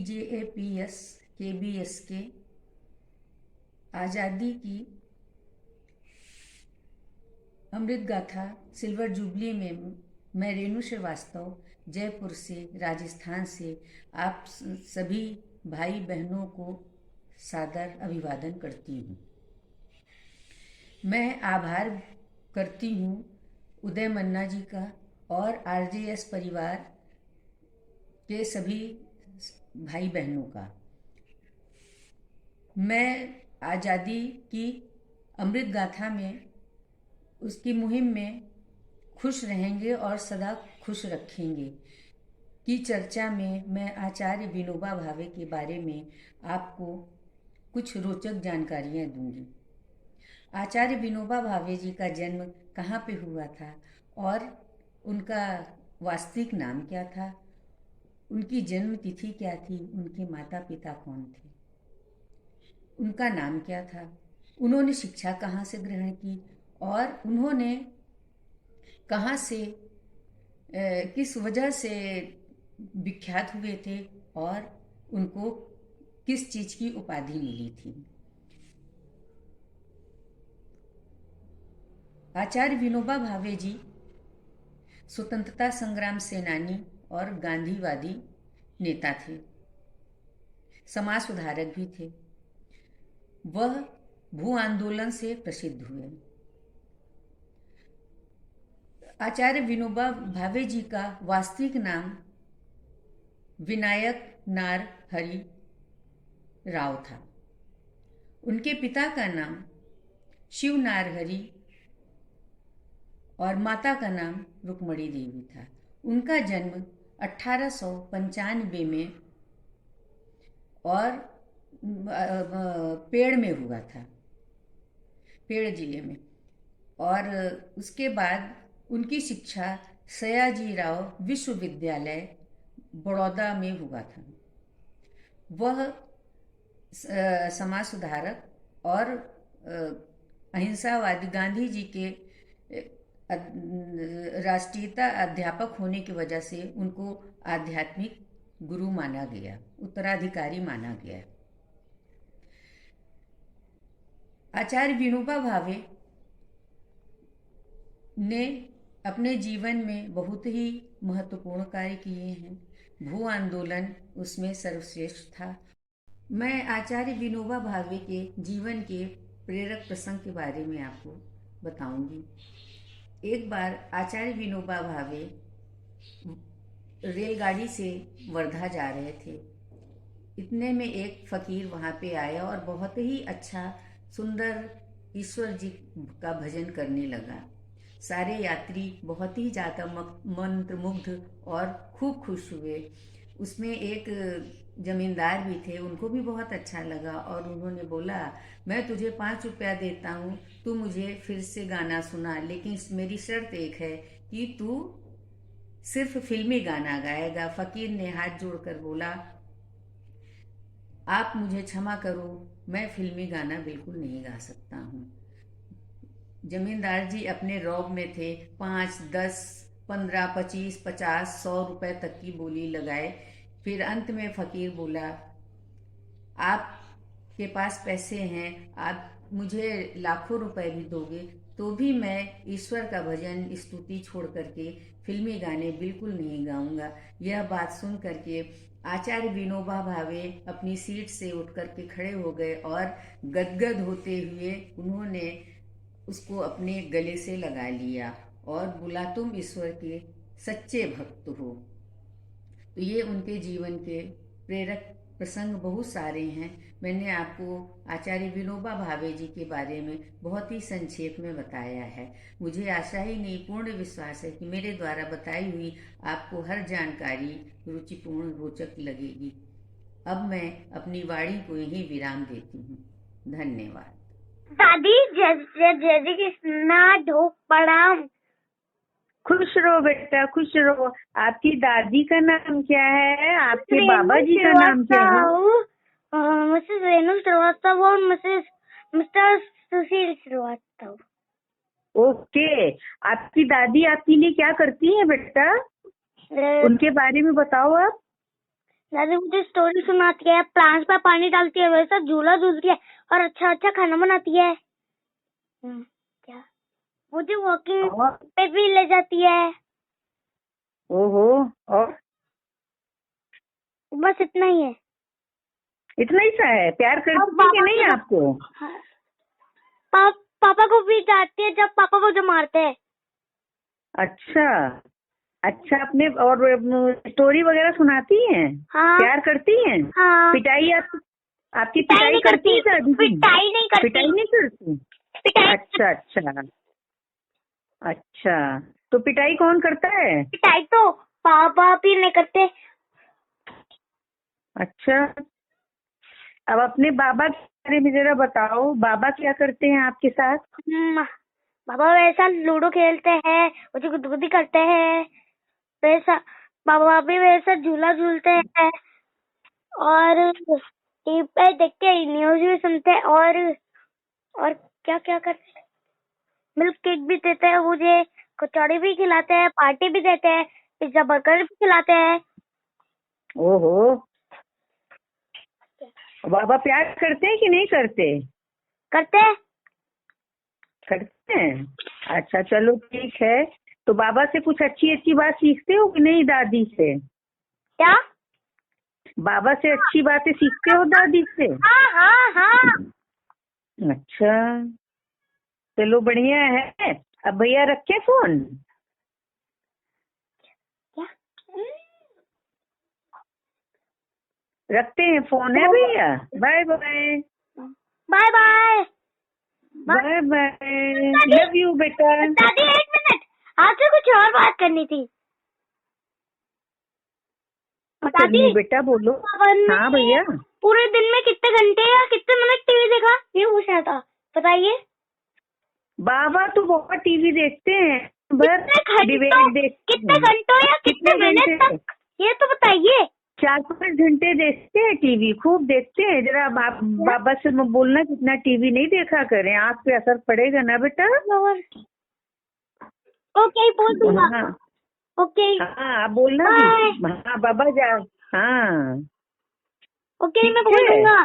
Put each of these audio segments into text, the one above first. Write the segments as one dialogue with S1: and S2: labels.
S1: BJAPS KBS के आज़ादी की अमृत गाथा सिल्वर जुबली में मैं रेणु श्रीवास्तव जयपुर से, राजस्थान से आप सभी भाई बहनों को सादर अभिवादन करती हूँ। मैं आभार करती हूँ उदय मन्ना जी का और RJS परिवार के सभी भाई बहनों का। मैं आज़ादी की अमृत गाथा में, उसकी मुहिम में खुश रहेंगे और सदा खुश रखेंगे की चर्चा में मैं आचार्य विनोबा भावे के बारे में आपको कुछ रोचक जानकारियाँ दूंगी। आचार्य विनोबा भावे जी का जन्म कहाँ पे हुआ था और उनका वास्तविक नाम क्या था, उनकी जन्म तिथि क्या थी, उनके माता पिता कौन थे, उनका नाम क्या था, उन्होंने शिक्षा कहाँ से ग्रहण की और उन्होंने कहाँ से किस वजह से विख्यात हुए थे और उनको किस चीज़ की उपाधि मिली थी। आचार्य विनोबा भावे जी स्वतंत्रता संग्राम सेनानी और गांधीवादी नेता थे, समाज सुधारक भी थे। वह भू आंदोलन से प्रसिद्ध हुए। आचार्य विनोबा भावे जी का वास्तविक नाम विनायक नार हरि राव था। उनके पिता का नाम शिव नारहरि और माता का नाम रुक्मणी देवी था। उनका जन्म 1895 में और पेड़ में हुआ था, पेड़ जिले में। और उसके बाद उनकी शिक्षा सयाजीराव विश्वविद्यालय बड़ौदा में हुआ था। वह समाज सुधारक और अहिंसावादी गांधी जी के राष्ट्रीयता अध्यापक होने की वजह से उनको आध्यात्मिक गुरु माना गया, उत्तराधिकारी माना गया। आचार्य विनोबा भावे ने अपने जीवन में बहुत ही महत्वपूर्ण कार्य किए हैं। भू आंदोलन उसमें सर्वश्रेष्ठ था। मैं आचार्य विनोबा भावे के जीवन के प्रेरक प्रसंग के बारे में आपको बताऊंगी। एक बार आचार्य विनोबा भावे रेलगाड़ी से वर्धा जा रहे थे। इतने में एक फकीर वहाँ पे आया और बहुत ही अच्छा सुंदर ईश्वर जी का भजन करने लगा। सारे यात्री बहुत ही ज़्यादा मंत्रमुग्ध और खूब खुश हुए। उसमें एक जमींदार भी थे, उनको भी बहुत अच्छा लगा और उन्होंने बोला, मैं तुझे 5 रुपया देता हूँ, तू मुझे फिर से गाना सुना, लेकिन मेरी शर्त एक है कि तू सिर्फ फिल्मी गाना गाएगा। फकीर ने हाथ जोड़कर बोला, आप मुझे क्षमा करो, मैं फिल्मी गाना बिल्कुल नहीं गा सकता हूँ। जमींदार जी अपने रौब में थे। 5, 10, 15, 25, 50, 100 रुपए तक की बोली लगाए। फिर अंत में फकीर बोला, आपके पास पैसे हैं, आप मुझे लाखों रुपए भी दोगे तो भी मैं ईश्वर का भजन स्तुति छोड़ करके फिल्मी गाने बिल्कुल नहीं गाऊंगा। यह बात सुन करके आचार्य विनोबा भावे अपनी सीट से उठ करके खड़े हो गए और गदगद होते हुए उन्होंने उसको अपने गले से लगा लिया और बोला, तुम ईश्वर के सच्चे भक्त हो। तो ये उनके जीवन के प्रेरक प्रसंग बहुत सारे हैं। मैंने आपको आचार्य विनोबा भावे जी के बारे में बहुत ही संक्षेप में बताया है। मुझे आशा ही नहीं, पूर्ण विश्वास है कि मेरे द्वारा बताई हुई आपको हर जानकारी रुचिपूर्ण रोचक लगेगी। अब मैं अपनी वाणी को यहीं विराम देती हूँ। धन्यवाद।
S2: दादी जय जय कृष्णा, ढोक प्रणाम।
S3: खुश रहो बेटा, खुश रहो। आपकी दादी का नाम क्या है? आपके बाबा जी का नाम क्या है?
S2: मिसेस रेणु श्रीवास्तव और मिस्टर सुशील श्रीवास्तव।
S3: ओके। आपकी दादी आपके लिए क्या करती है बेटा? उनके बारे में बताओ आप।
S2: दादी मुझे स्टोरी सुनाती है, प्लांट्स पे पानी डालती है, वैसा झूला झूलती है और अच्छा अच्छा खाना बनाती है। क्या मुझे वॉकिंग
S3: और
S2: पे भी ले जाती है।
S3: ओहो, और
S2: बस इतना ही है।
S3: इतना ही सा है? प्यार
S2: और
S3: करती
S2: पापा
S3: कि नहीं
S2: को
S3: आपको?
S2: हाँ, पापा को भी डांटती है जब पापा को जो मारते हैं।
S3: अच्छा अच्छा, अपने और स्टोरी वगैरह सुनाती हैं?
S2: हाँ
S3: प्यार करती हैं?
S2: हाँ।
S3: पिटाई आपकी
S2: पिटाई
S3: पिटाई
S2: नहीं
S3: करती है दादी की?
S2: पिटाई नहीं करती।
S3: पिटाई नहीं करती?
S2: पिटाई
S3: अच्छा अच्छा अच्छा, तो पिटाई कौन करता है?
S2: पिटाई तो पापा भी नहीं करते।
S3: अच्छा, अब अपने बाबा के बारे में जरा बताओ, बाबा क्या करते हैं आपके साथ?
S2: पापा वैसा लूडो खेलते हैं, मुझे गुदगुदी करते हैं, वैसा पापा भी वैसा झूला झूलते हैं और टीवी पे देख के न्यूज भी सुनते हैं और क्या क्या करते हैं, मिल्क केक भी देते हैं मुझे, कचौड़ी भी खिलाते हैं, पार्टी भी देते हैं, पिज्जा बर्गर भी खिलाते हैं।
S3: ओहो, बाबा प्यार करते हैं कि नहीं करते?
S2: करते हैं।
S3: करते हैं। अच्छा चलो ठीक है, तो बाबा से कुछ अच्छी अच्छी बात सीखते हो कि नहीं दादी से?
S2: क्या?
S3: बाबा से अच्छी बातें सीखते हो दादी से?
S2: हाँ हाँ हाँ।
S3: अच्छा चलो बढ़िया है। अब भैया रखे फोन?
S2: क्या?
S3: रखते हैं फोन, है भैया? Bye bye.
S2: Bye bye.
S3: Bye bye,
S2: दादी
S3: लव यू बेटा।
S2: दादी 1 मिनट, आपसे कुछ और बात करनी थी। दादी
S3: करनी बेटा, बोलो।
S2: अपन ने
S3: हाँ भैया।
S2: पूरे दिन में कितने घंटे या कितने मिनट टीवी देखा, ये पूछना था, बताइए।
S3: बाबा तो बहुत टीवी देखते हैं,
S2: कितने घंटों या कितने मिनट
S3: घंटे?
S2: तक, ये तो बताइए।
S3: 4-5 घंटे देखते हैं टीवी, खूब देखते हैं। जरा बाबा से बोलना कितना टीवी नहीं देखा करें, आँख पे असर पड़ेगा ना बेटा।
S2: ओके बोल दूंगा।
S3: हाँ
S2: ओके
S3: हाँ, आप बोलना भी। हाँ बाबा जा। हाँ
S2: ओके मैं
S3: ठीक
S2: बोल
S3: है।
S2: दूंगा।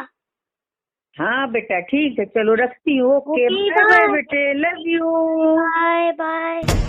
S3: हाँ बेटा ठीक है, चलो रखती हूँ। Okay
S2: okay,
S3: bye bye
S2: bye.
S3: बेटे, लव यू।
S2: Bye bye.